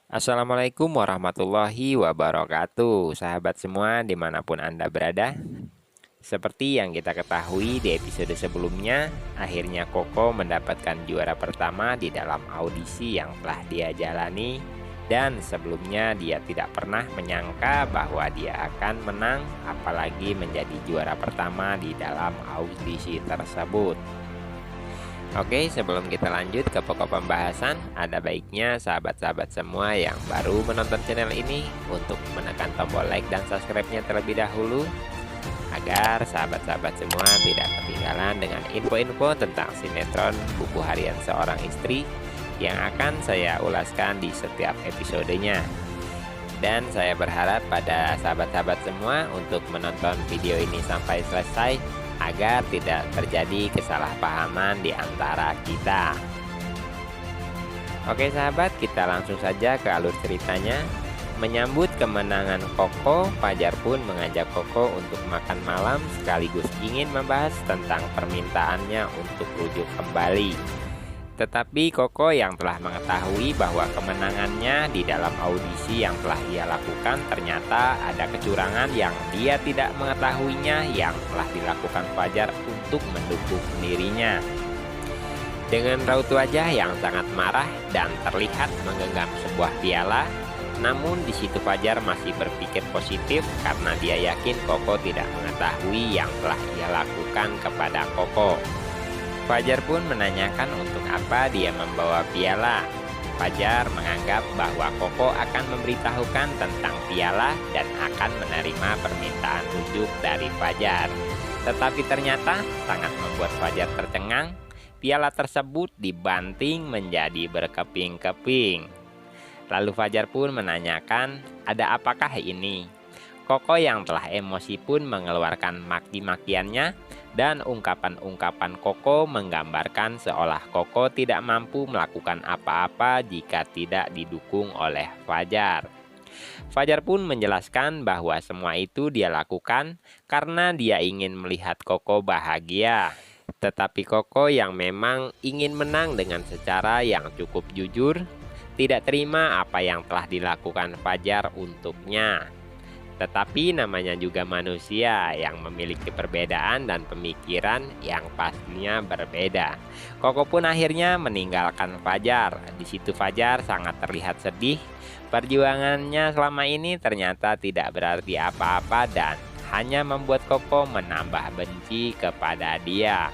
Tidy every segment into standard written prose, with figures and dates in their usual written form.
Assalamualaikum warahmatullahi wabarakatuh, sahabat semua dimanapun Anda berada. Seperti yang kita ketahui di episode sebelumnya, akhirnya Koko mendapatkan juara pertama di dalam audisi yang telah dia jalani. Dan sebelumnya dia tidak pernah menyangka bahwa dia akan menang, apalagi menjadi juara pertama di dalam audisi tersebut. Oke, sebelum kita lanjut ke pokok pembahasan, ada baiknya sahabat-sahabat semua yang baru menonton channel ini untuk menekan tombol like dan subscribe-nya terlebih dahulu, agar sahabat-sahabat semua tidak ketinggalan dengan info-info tentang sinetron Buku Harian Seorang Istri yang akan saya ulaskan di setiap episodenya. Dan saya berharap pada sahabat-sahabat semua untuk menonton video ini sampai selesai, agar tidak terjadi kesalahpahaman di antara kita. Oke sahabat, kita langsung saja ke alur ceritanya. Menyambut kemenangan Koko, Fajar pun mengajak Koko untuk makan malam sekaligus ingin membahas tentang permintaannya untuk rujuk kembali. Tetapi Koko yang telah mengetahui bahwa kemenangannya di dalam audisi yang telah ia lakukan ternyata ada kecurangan yang dia tidak mengetahuinya yang telah dilakukan Fajar untuk mendukung dirinya. Dengan raut wajah yang sangat marah dan terlihat menggenggam sebuah piala, namun di situ Fajar masih berpikir positif karena dia yakin Koko tidak mengetahui yang telah ia lakukan kepada Koko. Fajar pun menanyakan untuk apa dia membawa piala. Fajar menganggap bahwa Koko akan memberitahukan tentang piala dan akan menerima permintaan rujuk dari Fajar. Tetapi ternyata sangat membuat Fajar tercengang. Piala tersebut dibanting menjadi berkeping-keping. Lalu Fajar pun menanyakan, ada apakah ini? Koko yang telah emosi pun mengeluarkan maki-makiannya, dan ungkapan-ungkapan Koko menggambarkan seolah Koko tidak mampu melakukan apa-apa jika tidak didukung oleh Fajar. Fajar pun menjelaskan bahwa semua itu dia lakukan karena dia ingin melihat Koko bahagia. Tetapi Koko yang memang ingin menang dengan secara yang cukup jujur, tidak terima apa yang telah dilakukan Fajar untuknya. Tetapi namanya juga manusia yang memiliki perbedaan dan pemikiran yang pastinya berbeda. Koko pun akhirnya meninggalkan Fajar. Di situ Fajar sangat terlihat sedih. Perjuangannya selama ini ternyata tidak berarti apa-apa dan hanya membuat Koko menambah benci kepada dia.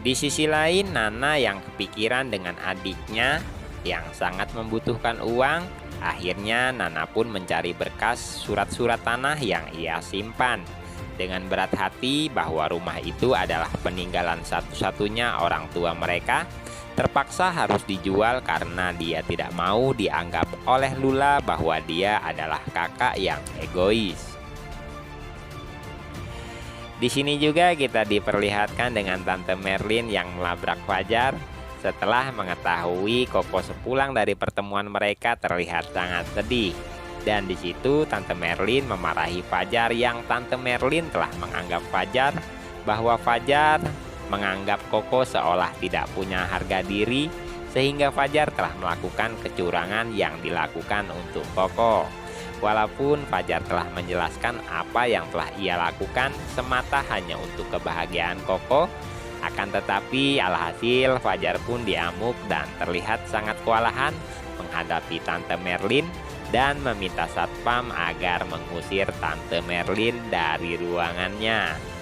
Di sisi lain, Nana yang kepikiran dengan adiknya yang sangat membutuhkan uang. Akhirnya Nana pun mencari berkas surat-surat tanah yang ia simpan. Dengan berat hati bahwa rumah itu adalah peninggalan satu-satunya orang tua mereka, terpaksa harus dijual karena dia tidak mau dianggap oleh Lula bahwa dia adalah kakak yang egois. Di sini juga kita diperlihatkan dengan Tante Merlin yang melabrak Fajar. Setelah mengetahui Koko sepulang dari pertemuan mereka terlihat sangat sedih. Dan di situ Tante Merlin memarahi Fajar yang Tante Merlin telah menganggap Fajar bahwa Fajar menganggap Koko seolah tidak punya harga diri, sehingga Fajar telah melakukan kecurangan yang dilakukan untuk Koko. Walaupun Fajar telah menjelaskan apa yang telah ia lakukan semata hanya untuk kebahagiaan Koko, akan tetapi alhasil Fajar pun diamuk dan terlihat sangat kewalahan menghadapi Tante Merlin dan meminta satpam agar mengusir Tante Merlin dari ruangannya.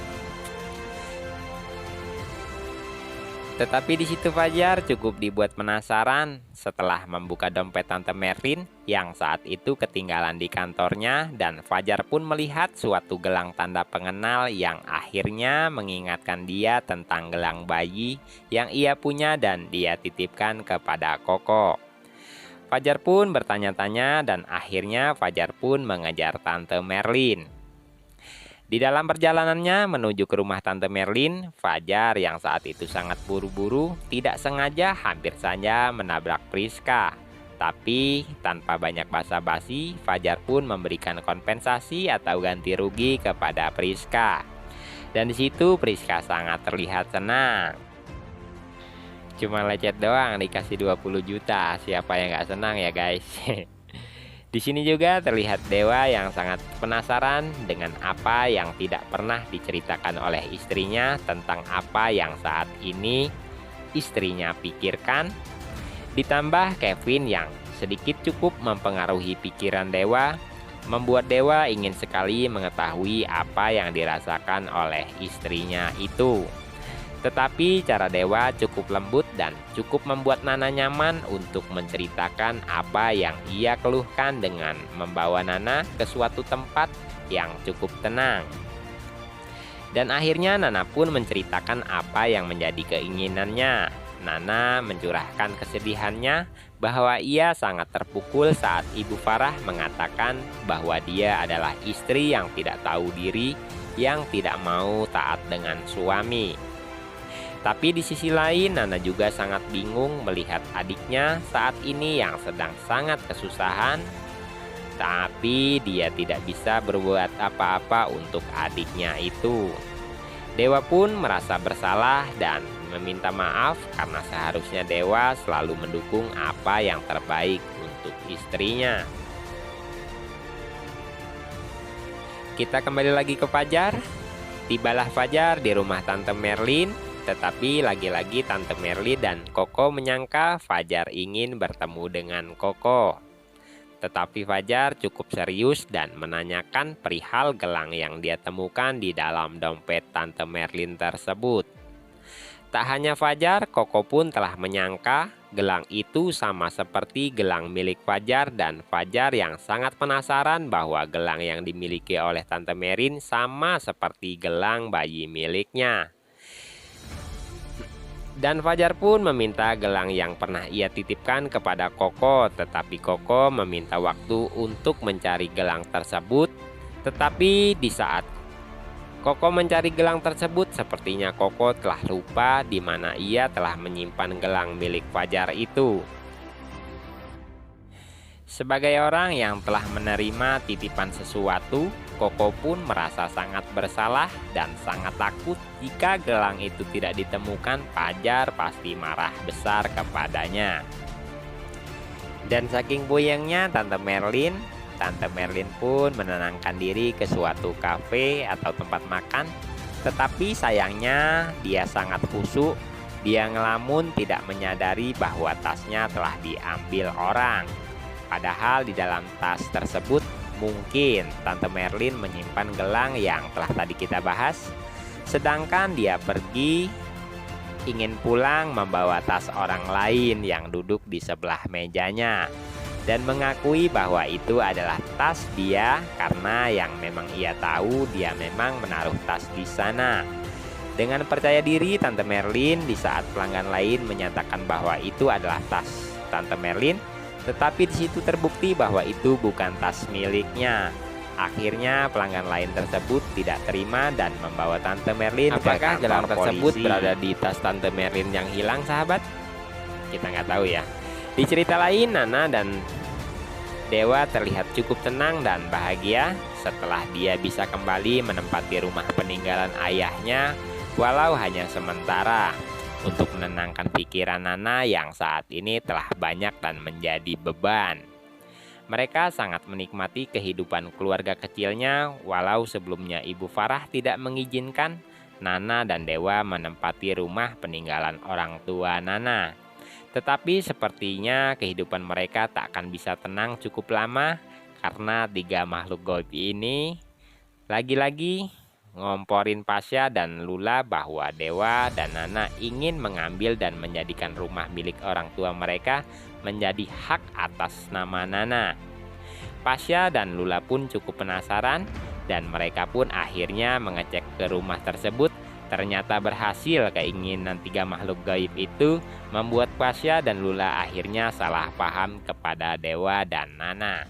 Tetapi di situ Fajar cukup dibuat penasaran setelah membuka dompet Tante Merlin yang saat itu ketinggalan di kantornya, dan Fajar pun melihat suatu gelang tanda pengenal yang akhirnya mengingatkan dia tentang gelang bayi yang ia punya dan dia titipkan kepada Koko. Fajar pun bertanya-tanya dan akhirnya Fajar pun mengejar Tante Merlin. Di dalam perjalanannya menuju ke rumah Tante Merlin, Fajar yang saat itu sangat buru-buru tidak sengaja hampir saja menabrak Priska. Tapi tanpa banyak basa-basi, Fajar pun memberikan kompensasi atau ganti rugi kepada Priska. Dan di situ Priska sangat terlihat senang. Cuma lecet doang dikasih 20 juta. Siapa yang nggak senang ya guys? Di sini juga terlihat Dewa yang sangat penasaran dengan apa yang tidak pernah diceritakan oleh istrinya tentang apa yang saat ini istrinya pikirkan. Ditambah Kevin yang sedikit cukup mempengaruhi pikiran Dewa, membuat Dewa ingin sekali mengetahui apa yang dirasakan oleh istrinya itu. Tetapi cara Dewa cukup lembut dan cukup membuat Nana nyaman untuk menceritakan apa yang ia keluhkan dengan membawa Nana ke suatu tempat yang cukup tenang. Dan akhirnya Nana pun menceritakan apa yang menjadi keinginannya. Nana mencurahkan kesedihannya bahwa ia sangat terpukul saat Ibu Farah mengatakan bahwa dia adalah istri yang tidak tahu diri, yang tidak mau taat dengan suami. Tapi di sisi lain, Nana juga sangat bingung melihat adiknya saat ini yang sedang sangat kesusahan. Tapi dia tidak bisa berbuat apa-apa untuk adiknya itu. Dewa pun merasa bersalah dan meminta maaf karena seharusnya Dewa selalu mendukung apa yang terbaik untuk istrinya. Kita kembali lagi ke Fajar. Tibalah Fajar di rumah Tante Merlin. Tetapi lagi-lagi Tante Merlin dan Koko menyangka Fajar ingin bertemu dengan Koko. Tetapi Fajar cukup serius dan menanyakan perihal gelang yang dia temukan di dalam dompet Tante Merlin tersebut. Tak hanya Fajar, Koko pun telah menyangka gelang itu sama seperti gelang milik Fajar, dan Fajar yang sangat penasaran bahwa gelang yang dimiliki oleh Tante Merlin sama seperti gelang bayi miliknya. Dan Fajar pun meminta gelang yang pernah ia titipkan kepada Koko, tetapi Koko meminta waktu untuk mencari gelang tersebut. Tetapi di saat Koko mencari gelang tersebut, sepertinya Koko telah lupa di mana ia telah menyimpan gelang milik Fajar itu. Sebagai orang yang telah menerima titipan sesuatu, Koko pun merasa sangat bersalah dan sangat takut jika gelang itu tidak ditemukan. Fajar pasti marah besar kepadanya. Dan saking buyengnya Tante Merlin pun menenangkan diri ke suatu kafe atau tempat makan. Tetapi sayangnya dia sangat khusyuk. Dia ngelamun tidak menyadari bahwa tasnya telah diambil orang. Padahal di dalam tas tersebut mungkin Tante Merlin menyimpan gelang yang telah tadi kita bahas. Sedangkan dia pergi ingin pulang membawa tas orang lain yang duduk di sebelah mejanya, dan mengakui bahwa itu adalah tas dia karena yang memang ia tahu dia memang menaruh tas di sana. Dengan percaya diri Tante Merlin di saat pelanggan lain menyatakan bahwa itu adalah tas Tante Merlin, tetapi di situ terbukti bahwa itu bukan tas miliknya. Akhirnya pelanggan lain tersebut tidak terima dan membawa Tante Merlin ke kantor polisi. Apakah gelang tersebut berada di tas Tante Merlin yang hilang, sahabat? Kita nggak tahu ya. Di cerita lain, Nana dan Dewa terlihat cukup tenang dan bahagia setelah dia bisa kembali menempati rumah peninggalan ayahnya, walau hanya sementara, untuk menenangkan pikiran Nana yang saat ini telah banyak dan menjadi beban. Mereka sangat menikmati kehidupan keluarga kecilnya, walau sebelumnya Ibu Farah tidak mengizinkan Nana dan Dewa menempati rumah peninggalan orang tua Nana. Tetapi sepertinya kehidupan mereka tak akan bisa tenang cukup lama, karena tiga makhluk gaib ini lagi-lagi ngomporin Pasya dan Lula bahwa Dewa dan Nana ingin mengambil dan menjadikan rumah milik orang tua mereka menjadi hak atas nama Nana. Pasya dan Lula pun cukup penasaran dan mereka pun akhirnya mengecek ke rumah tersebut. Ternyata berhasil. Keinginan tiga makhluk gaib itu membuat Pasya dan Lula akhirnya salah paham kepada Dewa dan Nana.